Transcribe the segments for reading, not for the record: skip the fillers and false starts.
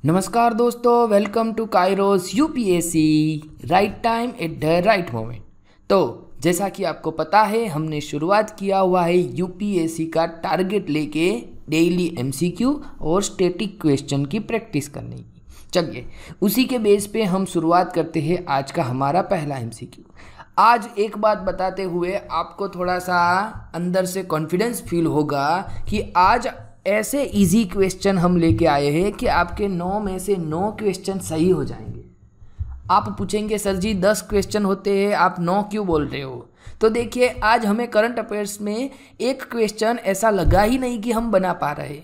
नमस्कार दोस्तों, welcome to Kairos UPSC right time at the right moment. तो जैसा कि आपको पता है, हमने शुरुआत किया हुआ है यूपीएससी का टारगेट लेके डेली एमसीक्यू और स्टैटिक क्वेश्चन की प्रैक्टिस करने की। चलिए उसी के बेस पे हम शुरुआत करते हैं आज का हमारा पहला एमसीक्यू। आज एक बात बताते हुए आपको थोड़ा सा अंदर से कॉन्फिडेंस फील होगा कि आज ऐसे इजी क्वेश्चन हम लेके आए हैं कि आपके 9 में से 9 क्वेश्चन सही हो जाएंगे। आप पूछेंगे सर जी 10 क्वेश्चन होते हैं, आप 9 क्यों बोल रहे हो? तो देखिए, आज हमें करंट अफेयर्स में एक क्वेश्चन ऐसा लगा ही नहीं कि हम बना पा रहे।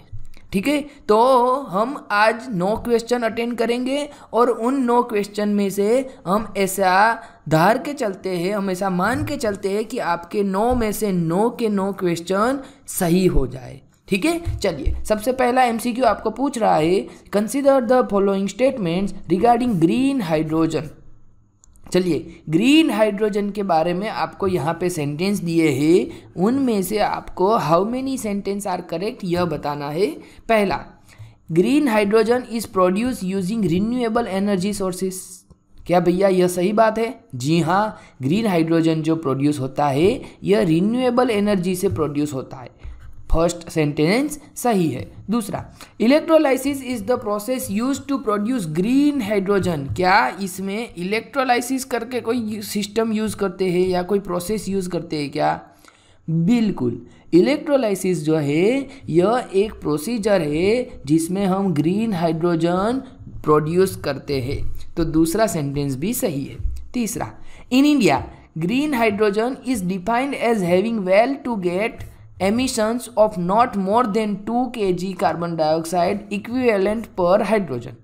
ठीक है, तो हम आज 9 क्वेश्चन अटेंड करेंगे और उन 9 क्वेश्चन में से हम ऐसा धार के चलते हैं, हम ऐसा मान के चलते हैं कि आपके 9 में से 9 के 9 क्वेश्चन सही हो जाए। ठीक है, चलिए सबसे पहला एमसीक्यू आपको पूछ रहा है, consider the following statements regarding green hydrogen. चलिए, ग्रीन हाइड्रोजन के बारे में आपको यहाँ पे सेंटेंस दिए हैं, उनमें से आपको how many sentence are correct यह बताना है। पहला, green hydrogen is produce using renewable energy sources. क्या भैया यह सही बात है? जी हाँ, ग्रीन हाइड्रोजन जो प्रोड्यूस होता है यह रिन्यूएबल एनर्जी से प्रोड्यूस होता है। फर्स्ट सेंटेंस सही है। दूसरा, electrolysis is the process use to produce green hydrogen. क्या इसमें इलेक्ट्रोलाइसिस करके कोई सिस्टम यूज करते हैं या कोई प्रोसेस यूज करते हैं क्या? बिल्कुल, इलेक्ट्रोलाइसिस जो है यह एक प्रोसीजर है जिसमें हम ग्रीन हाइड्रोजन प्रोड्यूस करते हैं। तो दूसरा सेंटेंस भी सही है। तीसरा, in India green hydrogen is defined as having well to gate emissions of not more than 2 kg carbon dioxide equivalent per hydrogen.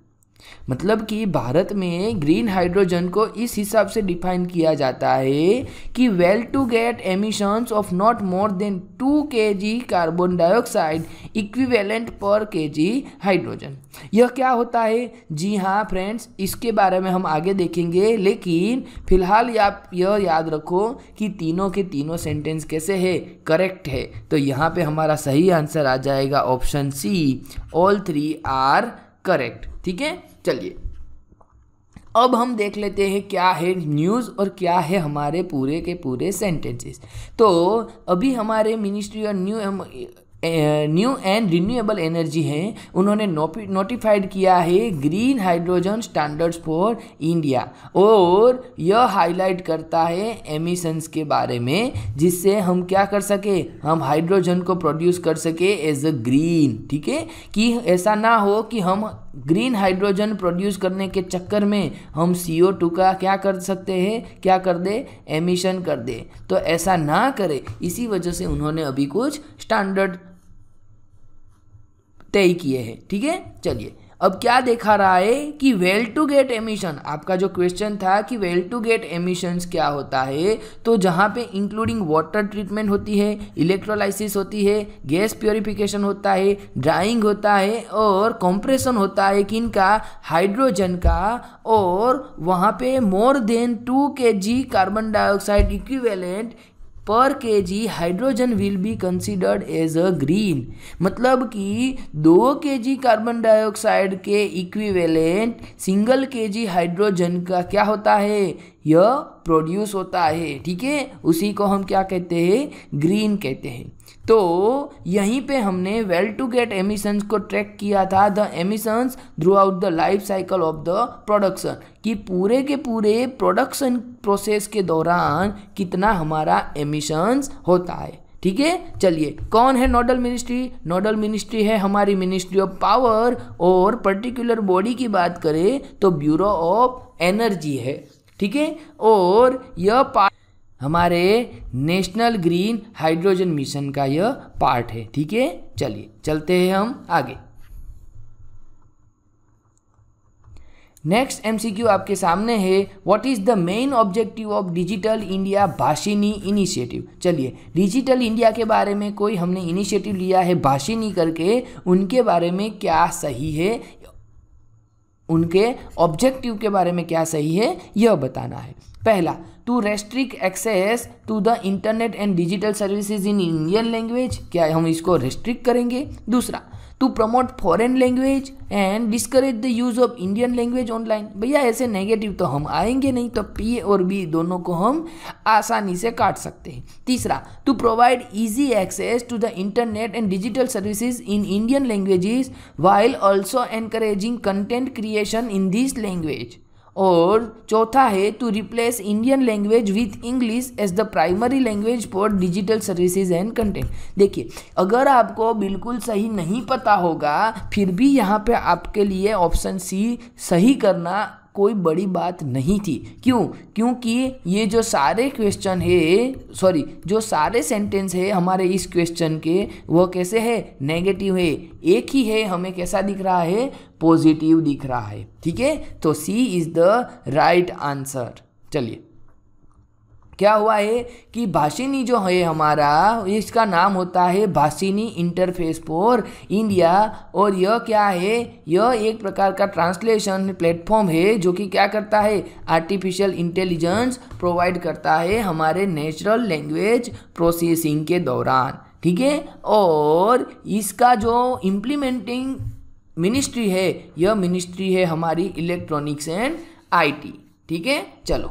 मतलब कि भारत में ग्रीन हाइड्रोजन को इस हिसाब से डिफाइन किया जाता है कि well to gate emissions of not more than 2 kg carbon dioxide equivalent per kg hydrogen. यह क्या होता है? जी हाँ फ्रेंड्स, इसके बारे में हम आगे देखेंगे, लेकिन फिलहाल आप यह याद रखो कि तीनों के तीनों सेंटेंस कैसे है, करेक्ट है। तो यहाँ पे हमारा सही आंसर आ जाएगा option C, all 3 are correct. ठीक है, चलिए अब हम देख लेते हैं क्या है न्यूज़ और क्या है हमारे पूरे के पूरे सेंटेंसेस। तो अभी हमारे ministry of new and renewable energy हैं, उन्होंने नोटिफाइड किया है green hydrogen standards for India, और यह हाईलाइट करता है एमिशंस के बारे में, जिससे हम क्या कर सके, हम हाइड्रोजन को प्रोड्यूस कर सके एज अ ग्रीन। ठीक है, कि ऐसा ना हो कि हम ग्रीन हाइड्रोजन प्रोड्यूस करने के चक्कर में हम CO2 का क्या कर सकते हैं, क्या कर दे, एमिशन कर दे। तो ऐसा ना करे, इसी वजह से उन्होंने अभी कुछ स्टैंडर्ड तय किए हैं। ठीक है, चलिए अब क्या देखा रहा है कि वेल टू गेट एमिशन, आपका जो क्वेश्चन था कि वेल टू गेट एमिशंस क्या होता है, तो जहाँ पे इंक्लूडिंग वाटर ट्रीटमेंट होती है, इलेक्ट्रोलाइसिस होती है, गैस प्योरिफिकेशन होता है, ड्राइंग होता है और कंप्रेशन होता है किनका, हाइड्रोजन का, और वहाँ पे more than 2 kg carbon dioxide equivalent per kg hydrogen will be considered as a green. मतलब कि 2 kg कार्बन डाइऑक्साइड के इक्विवेलेंट सिंगल kg हाइड्रोजन का क्या होता है, यह प्रोड्यूस होता है। ठीक है, उसी को हम क्या कहते हैं, ग्रीन कहते हैं। तो यहीं पे हमने वेल टू गेट एमिशंस को ट्रैक किया था, the emissions through out the life cycle of the production, कि पूरे के पूरे प्रोडक्शन प्रोसेस के दौरान कितना हमारा एमिशंस होता है। ठीक है, चलिए कौन है नोडल मिनिस्ट्री? नोडल मिनिस्ट्री है हमारी मिनिस्ट्री ऑफ पावर, और पर्टिकुलर बॉडी की बात करें तो ब्यूरो ऑफ एनर्जी है। ठीक है, और यह हमारे नेशनल ग्रीन हाइड्रोजन मिशन का यह पार्ट है। ठीक है, चलिए चलते हैं हम आगे। नेक्स्ट एमसीक्यू आपके सामने है, what is the main objective of digital India Bhashini initiative. चलिए, डिजिटल इंडिया के बारे में कोई हमने इनिशिएटिव लिया है भाषिनी करके, उनके बारे में क्या सही है, उनके ऑब्जेक्टिव के बारे में क्या सही है यह बताना है। पहला, to restrict access to the internet and digital services in Indian language, क्या हम इसको रेस्ट्रिक्ट करेंगे? दूसरा, to promote foreign language and discourage the use of Indian language online. भैया ऐसे नेगेटिव तो हम आएंगे नहीं, तो पी और बी दोनों को हम आसानी से काट सकते हैं। तीसरा, to provide easy access to the internet and digital services in Indian languages while also encouraging content creation in this language. और चौथा है, to replace Indian language with English as the primary language for digital services and content. देखिए, अगर आपको बिल्कुल सही नहीं पता होगा फिर भी यहाँ पे आपके लिए ऑप्शन सी सही करना कोई बड़ी बात नहीं थी। क्यों? क्योंकि ये जो सारे क्वेश्चन है, सॉरी जो सारे सेंटेंस है हमारे इस क्वेश्चन के, वो कैसे है? नेगेटिव है। एक ही है हमें कैसा दिख रहा है? पॉजिटिव दिख रहा है। ठीक है, तो सी इज द राइट आंसर। चलिए, क्या हुआ है कि भाषिनी जो है हमारा, इसका नाम होता है भाषिनी इंटरफेस फॉर इंडिया। और यह क्या है? यह एक प्रकार का ट्रांसलेशन प्लेटफॉर्म है जो कि क्या करता है? आर्टिफिशियल इंटेलिजेंस प्रोवाइड करता है हमारे नेचुरल लैंग्वेज प्रोसेसिंग के दौरान। ठीक है, और इसका जो इम्प्लीमेंटिंग मिनिस्ट्री है, यह मिनिस्ट्री है हमारी इलेक्ट्रॉनिक्स एंड आईटी। ठीक है, चलो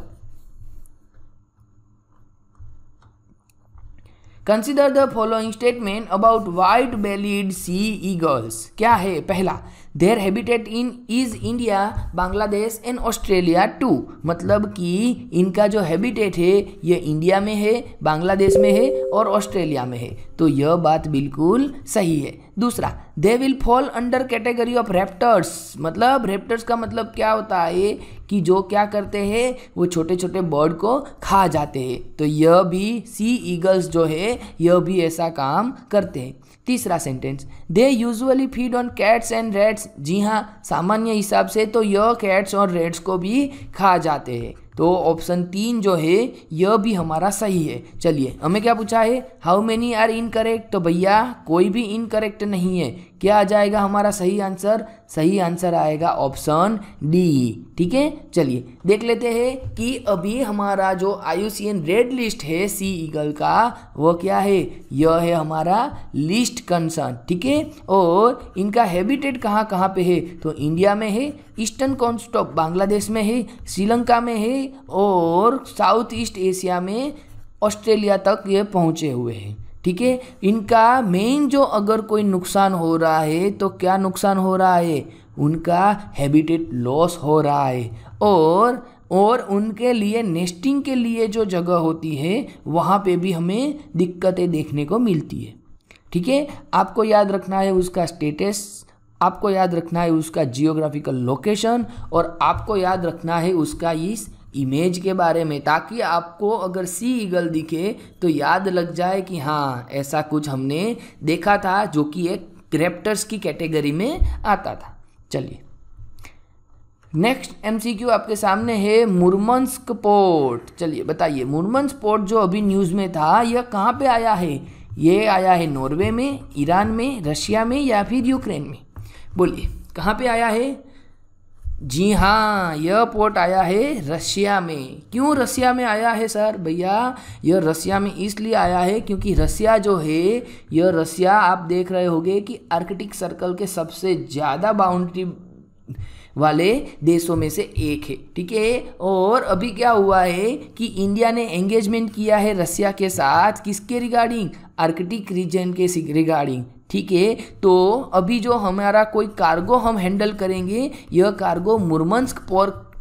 consider the following statement about white bellied sea eagles. क्या है? पहला, their habitat in is India, Bangladesh and Australia too. मतलब कि इनका जो हैबिटेट है ये इंडिया में है, बांग्लादेश में है और ऑस्ट्रेलिया में है। तो यह बात बिल्कुल सही है। दूसरा, they will fall under category of raptors. मतलब रेप्टर्स का मतलब क्या होता है कि जो क्या करते हैं, वो छोटे छोटे बर्ड को खा जाते हैं। तो यह भी सी ईगल्स जो है यह भी ऐसा काम करते हैं। तीसरा sentence, they usually feed on cats and rats. जी हाँ, सामान्य हिसाब से तो यह कैट्स और रैट्स को भी खा जाते हैं। तो ऑप्शन 3 जो है यह भी हमारा सही है। चलिए, हमें क्या पूछा है? How many are incorrect. तो भैया कोई भी इनकरेक्ट नहीं है। क्या आ जाएगा हमारा सही आंसर? सही आंसर आएगा ऑप्शन डी। ठीक है, चलिए देख लेते हैं कि अभी हमारा जो IUCN रेड लिस्ट है सी ईगल का, वो क्या है? यह है हमारा लिस्ट कंसर्न। ठीक है, और इनका हैबिटेट कहाँ कहाँ पे है? तो इंडिया में है, ईस्टर्न कोस्ट ऑफ बांग्लादेश में है, श्रीलंका में है और साउथ ईस्ट एशिया में ऑस्ट्रेलिया तक ये पहुँचे हुए हैं। ठीक है, इनका मेन जो अगर कोई नुकसान हो रहा है तो क्या नुकसान हो रहा है? उनका हैबिटेट लॉस हो रहा है। और उनके लिए नेस्टिंग के लिए जो जगह होती है वहाँ पे भी हमें दिक्कतें देखने को मिलती है। ठीक है, आपको याद रखना है उसका स्टेटस, आपको याद रखना है उसका जियोग्राफिकल लोकेशन और आपको याद रखना है उसका इस इमेज के बारे में, ताकि आपको अगर सी ईगल दिखे तो याद लग जाए कि हाँ ऐसा कुछ हमने देखा था जो कि एक रैप्टर्स की कैटेगरी में आता था। चलिए, नेक्स्ट MCQ आपके सामने है मुरमंस्क पोर्ट। चलिए बताइए, मुरमंस्क पोर्ट जो अभी न्यूज़ में था यह कहाँ पे आया है? ये आया है नॉर्वे में, ईरान में, रशिया में या फिर यूक्रेन में? बोलिए कहाँ पे आया है? जी हाँ, यह पोर्ट आया है रशिया में। क्यों रशिया में आया है सर? भैया यह रशिया में इसलिए आया है क्योंकि रशिया जो है, यह रशिया आप देख रहे होंगे कि आर्कटिक सर्कल के सबसे ज़्यादा बाउंड्री वाले देशों में से एक है। ठीक है, और अभी क्या हुआ है कि इंडिया ने एंगेजमेंट किया है रशिया के साथ, किसके रिगार्डिंग? आर्कटिक रीजन के रिगार्डिंग। ठीक है, तो अभी जो हमारा कोई कार्गो हम हैंडल करेंगे, यह कार्गो मुरमंस्क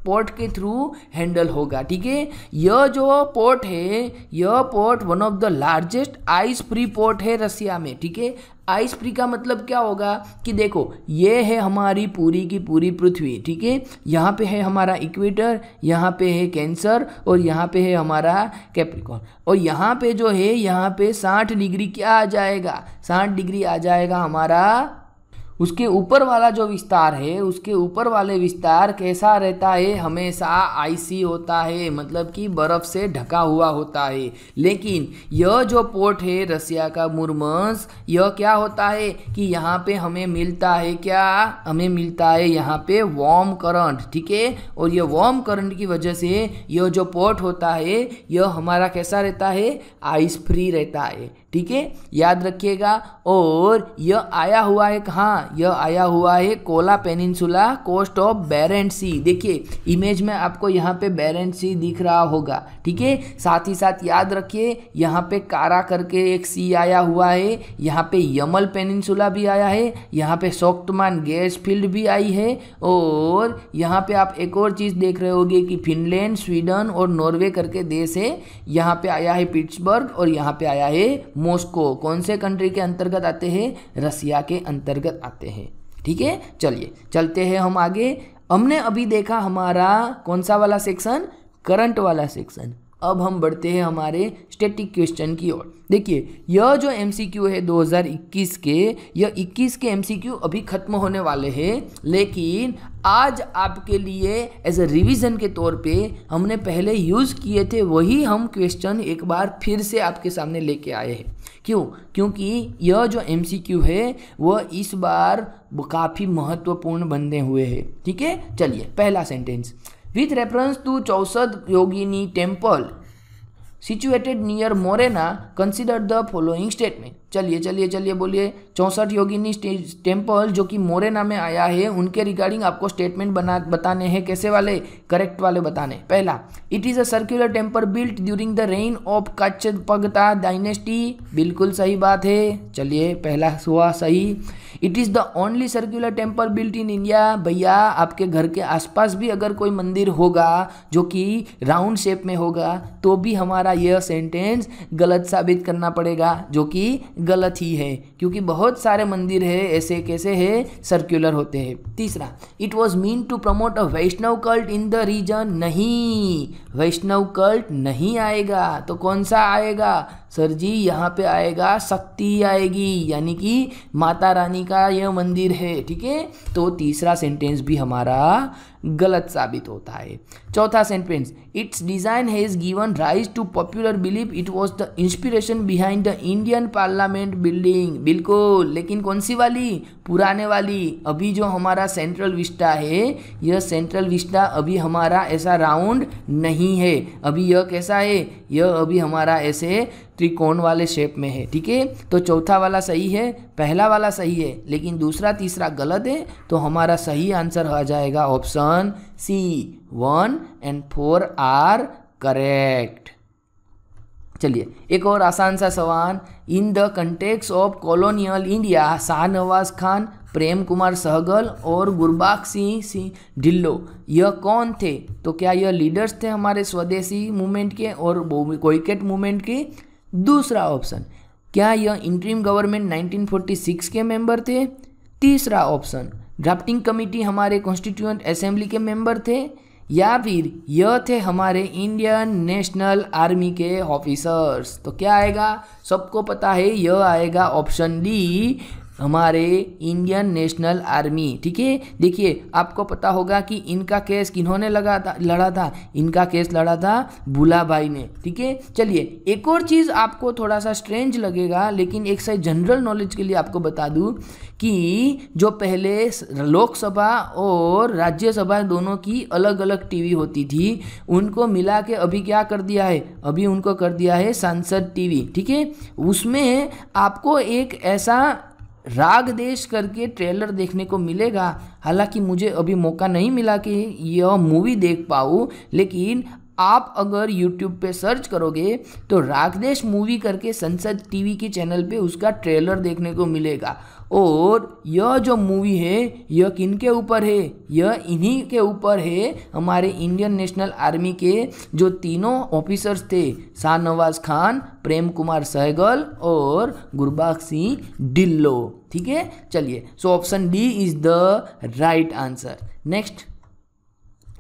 पोर्ट के थ्रू हैंडल होगा। ठीक है, यह जो पोर्ट है, यह port one of the largest ice free port है रशिया में। ठीक है, आइस फ्री का मतलब क्या होगा कि देखो ये है हमारी पूरी की पूरी पृथ्वी। ठीक है, यहाँ पे है हमारा इक्वेटर, यहाँ पे है कैंसर और यहाँ पे है हमारा कैप्रिकॉर्न। और यहाँ पे जो है, यहाँ पे 60 डिग्री क्या आ जाएगा? 60 डिग्री आ जाएगा हमारा उसके ऊपर वाला जो विस्तार है, उसके ऊपर वाले विस्तार कैसा रहता है? हमेशा आइसी होता है, मतलब कि बर्फ़ से ढका हुआ होता है। लेकिन यह जो पोर्ट है रशिया का मुरमंस्क, यह क्या होता है कि यहाँ पे हमें मिलता है क्या? हमें मिलता है यहाँ पे वार्म करंट। ठीक है, और यह वार्म करंट की वजह से यह जो पोर्ट होता है यह हमारा कैसा रहता है? आइस फ्री रहता है। ठीक है, याद रखिएगा। और यह आया हुआ है कहाँ, यह आया हुआ है कोला पेनिनसुला, कोस्ट ऑफ बेरेंट सी। देखिए इमेज में आपको यहाँ पे बेरेंट सी दिख रहा होगा, ठीक है। साथ ही साथ याद रखिए यहाँ पे कारा करके एक सी आया हुआ है, यहाँ पे यमल पेनिनसुला भी आया है, यहाँ पे सोक्टमान गैस फील्ड भी आई है, और यहाँ पे आप एक और चीज़ देख रहे होंगे कि फिनलैंड, स्वीडन और नॉर्वे करके देश है। यहाँ पे आया है पिट्सबर्ग और यहाँ पे आया है मॉस्को। कौन से कंट्री के अंतर्गत आते हैं, रसिया के अंतर्गत आते हैं, ठीक है। चलिए चलते हैं हम आगे। हमने अभी देखा हमारा कौन सा वाला सेक्शन, करंट वाला सेक्शन। अब हम बढ़ते हैं हमारे स्टैटिक क्वेश्चन की ओर। देखिए यह जो एमसीक्यू है 2021 के, यह 21 के एमसीक्यू अभी खत्म होने वाले हैं, लेकिन आज आपके लिए एज अ रिवीजन के तौर पे हमने पहले यूज़ किए थे वही हम क्वेश्चन एक बार फिर से आपके सामने लेके आए हैं। क्यों, क्योंकि यह जो एमसीक्यू है वह इस बार काफ़ी महत्वपूर्ण बनने हुए हैं, ठीक है। चलिए पहला sentence, with reference to Chausath Yogini temple situated near Morena consider the following statement। चलिए चलिए चलिए बोलिए, 64 योगिनी टेम्पल जो कि मोरेना में आया है उनके रिगार्डिंग आपको स्टेटमेंट बताने हैं। कैसे वाले, करेक्ट वाले बताने। पहला, it is a circular temple built during the reign of Kachchhapaghata dynasty, बिल्कुल सही बात है। चलिए पहला हुआ सही। It is the only circular temple built in India, भैया आपके घर के आसपास भी अगर कोई मंदिर होगा जो कि राउंड शेप में होगा तो भी हमारा यह सेंटेंस गलत साबित करना पड़ेगा, जो कि गलत ही है, क्योंकि बहुत सारे मंदिर है ऐसे कैसे है, सर्कुलर होते हैं। तीसरा, it was meant to promote a Vaishnava cult in the region, नहीं वैष्णव कल्ट नहीं आएगा, तो कौन सा आएगा सर जी, यहाँ पे आएगा शक्ति आएगी, यानी कि माता रानी का यह मंदिर है, ठीक है। तो तीसरा सेंटेंस भी हमारा गलत साबित होता है। चौथा sentence, its design has given rise to popular belief it was the inspiration behind the Indian parliament building, बिल्कुल, लेकिन कौन सी वाली, पुराने वाली। अभी जो हमारा सेंट्रल विस्टा है, यह सेंट्रल विस्टा अभी हमारा ऐसा राउंड नहीं है, अभी यह कैसा है, यह अभी हमारा ऐसे त्रिकोण वाले शेप में है, ठीक है। तो चौथा वाला सही है, पहला वाला सही है, लेकिन दूसरा तीसरा गलत है, तो हमारा सही आंसर आ जाएगा option C, 1 and 4 are correct. चलिए एक और आसान सा सवाल, in the context of colonial India Shahnawaz Khan, Prem Kumar Sahgal और गुरबख्श सिंह ढिल्लो यह कौन थे, तो क्या यह लीडर्स थे हमारे स्वदेशी मूवमेंट के और बॉयकॉट मूवमेंट के। दूसरा ऑप्शन, क्या यह इंटरिम गवर्नमेंट 1946 के मेंबर थे। तीसरा ऑप्शन, ड्राफ्टिंग कमेटी हमारे कॉन्स्टिट्यूएंट असेंबली के मेंबर थे, या फिर यह थे हमारे इंडियन नेशनल आर्मी के ऑफिसर्स। तो क्या आएगा, सबको पता है यह आएगा ऑप्शन डी, हमारे इंडियन नेशनल आर्मी, ठीक है। देखिए आपको पता होगा कि इनका केस किन्होंने लड़ा था, इनका केस लड़ा था भूलाभाई ने, ठीक है। चलिए एक और चीज़ आपको थोड़ा सा स्ट्रेंज लगेगा, लेकिन एक सही जनरल नॉलेज के लिए आपको बता दूं कि जो पहले लोकसभा और राज्यसभा दोनों की अलग अलग टीवी होती थी, उनको मिला के अभी क्या कर दिया है, अभी उनको कर दिया है संसद टीवी, ठीक है। उसमें आपको एक ऐसा राग देश करके ट्रेलर देखने को मिलेगा। हालांकि मुझे अभी मौका नहीं मिला कि यह मूवी देख पाऊँ, लेकिन आप अगर YouTube पे सर्च करोगे तो रागदेश मूवी करके संसद टीवी के चैनल पे उसका ट्रेलर देखने को मिलेगा। और यह जो मूवी है यह किन के ऊपर है, यह इन्हीं के ऊपर है, हमारे इंडियन नेशनल आर्मी के जो तीनों ऑफिसर्स थे, शाहनवाज खान, प्रेम कुमार सहगल और गुरबख्श सिंह ढिल्लो, ठीक है। चलिए so option D is the right answer. Next,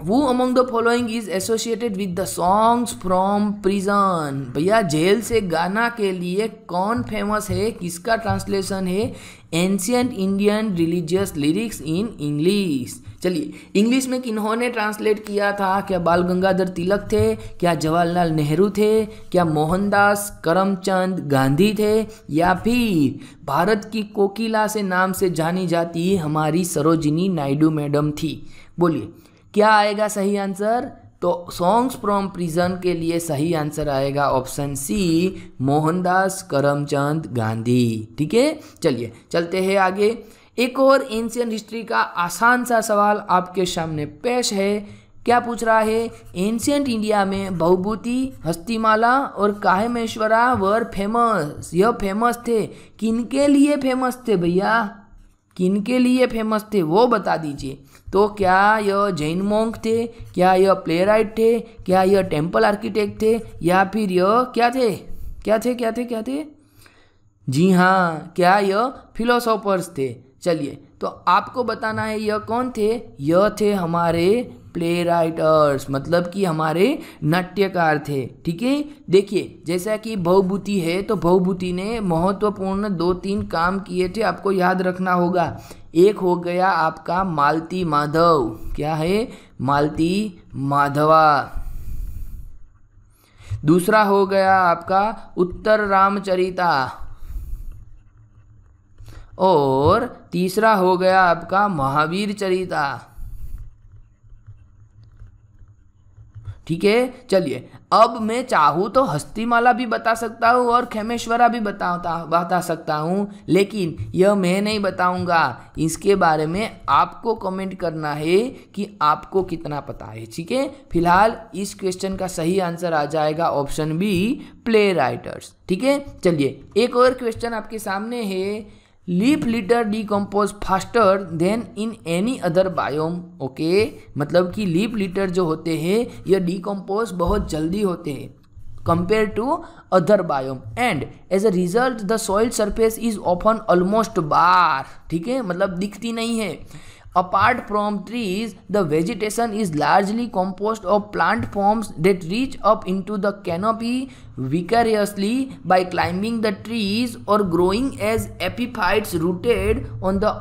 Who among the following is associated with the songs from prison? भैया जेल से गाना के लिए कौन फेमस है, किसका ट्रांसलेशन है, ancient Indian religious lyrics in English. चलिए इंग्लिश में किन्होंने ट्रांसलेट किया था, क्या बाल गंगाधर तिलक थे, क्या जवाहरलाल नेहरू थे, क्या मोहनदास करमचंद गांधी थे, या फिर भारत की कोकिला से नाम से जानी जाती हमारी सरोजिनी नायडू मैडम थी। बोलिए क्या आएगा सही आंसर, तो सॉन्ग्स फ्रॉम प्रिजन के लिए सही आंसर आएगा ऑप्शन सी, मोहनदास करमचंद गांधी। ठीक है, चलिए चलते हैं आगे। एक और एंशियंट हिस्ट्री का आसान सा सवाल आपके सामने पेश है। क्या पूछ रहा है, एंशियंट इंडिया में भवभूति, हस्तिमाला और काहेमेश्वरा वर फेमस। यह फेमस थे, किनके लिए फेमस थे भैया, किनके लिए फेमस थे वो बता दीजिए। तो क्या यह जैन मोंक थे, क्या यह प्ले राइट थे, क्या यह टेम्पल आर्किटेक्ट थे, या फिर यह क्या थे, क्या थे क्या थे क्या थे, जी हाँ, क्या यह फिलोसोफर्स थे। चलिए, तो आपको बताना है यह कौन थे। यह थे हमारे प्ले राइटर्स, मतलब कि हमारे नाट्यकार थे। ठीक है, देखिए जैसा कि भवभूति है, तो भवभूति ने महत्वपूर्ण 2-3 काम किए थे, आपको याद रखना होगा। एक हो गया आपका मालती माधव, क्या है, मालती माधवा। दूसरा हो गया आपका उत्तर रामचरिता, और तीसरा हो गया आपका महावीर चरिता। ठीक है, चलिए अब मैं चाहूँ तो हस्तिमाला भी बता सकता हूँ और खेमेश्वरा भी बता सकता हूँ, लेकिन यह मैं नहीं बताऊँगा। इसके बारे में आपको कमेंट करना है कि आपको कितना पता है। ठीक है, फिलहाल इस क्वेश्चन का सही आंसर आ जाएगा ऑप्शन बी, प्ले राइटर्स। ठीक है, चलिए एक और क्वेश्चन आपके सामने है। Leaf litre decompose faster then in any other biome. Okay, मतलब कि लीफ लिटर जो होते हैं यह डिकम्पोज बहुत जल्दी होते हैं compare to other biome, and as a result the soil surface is often almost bare. ठीक है, मतलब दिखती नहीं है। Apart from trees, the vegetation is largely composed of plant forms that reach up into the canopy vicariously by climbing the trees or growing as epiphytes rooted on the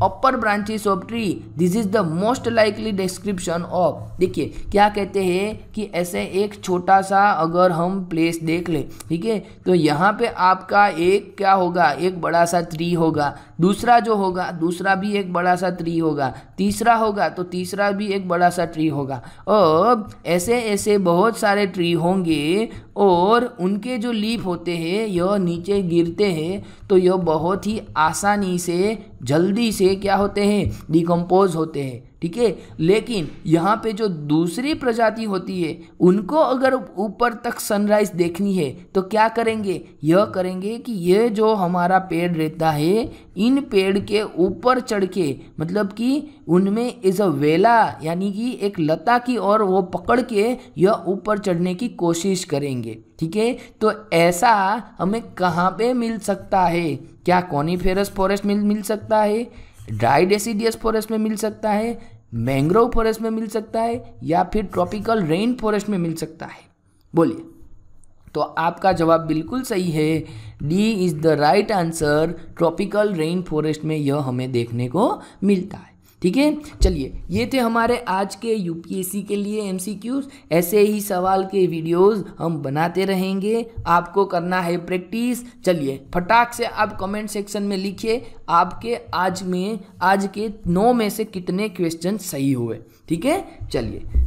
upper branches of tree. This is the most likely description of। देखिए क्या कहते हैं कि ऐसे एक छोटा सा अगर हम प्लेस देख ले, ठीक है, तो यहाँ पे आपका एक क्या होगा, एक बड़ा सा ट्री होगा, दूसरा जो होगा दूसरा भी एक बड़ा सा ट्री होगा, तीसरा होगा तो तीसरा भी एक बड़ा सा ट्री होगा। अब ऐसे ऐसे बहुत सारे ट्री होंगे और उनके जो लीफ होते हैं यह नीचे गिरते हैं, तो यह बहुत ही आसानी से जल्दी से क्या होते हैं, डिकम्पोज होते हैं। ठीक है, लेकिन यहाँ पे जो दूसरी प्रजाति होती है उनको अगर ऊपर तक सनराइज देखनी है तो क्या करेंगे, यह करेंगे कि ये जो हमारा पेड़ रहता है इन पेड़ के ऊपर चढ़ के, मतलब कि उनमें इज अ वेला यानी कि एक लता की ओर वो पकड़ के यह ऊपर चढ़ने की कोशिश करेंगे। ठीक है, तो ऐसा हमें कहाँ पे मिल सकता है, क्या कॉनिफेरस फॉरेस्ट में मिल सकता है, ड्राई डेसिडियस फॉरेस्ट में मिल सकता है, मैंग्रोव फॉरेस्ट में मिल सकता है, या फिर ट्रॉपिकल रेन फॉरेस्ट में मिल सकता है, बोलिए। तो आपका जवाब बिल्कुल सही है, D is the right answer. Tropical rain forest में यह हमें देखने को मिलता है। ठीक है, चलिए ये थे हमारे आज के यूपीएससी के लिए एमसीक्यूज। ऐसे ही सवाल के वीडियोस हम बनाते रहेंगे, आपको करना है प्रैक्टिस। चलिए फटाक से आप कमेंट सेक्शन में लिखिए आपके आज के 9 में से कितने क्वेश्चन सही हुए। ठीक है, चलिए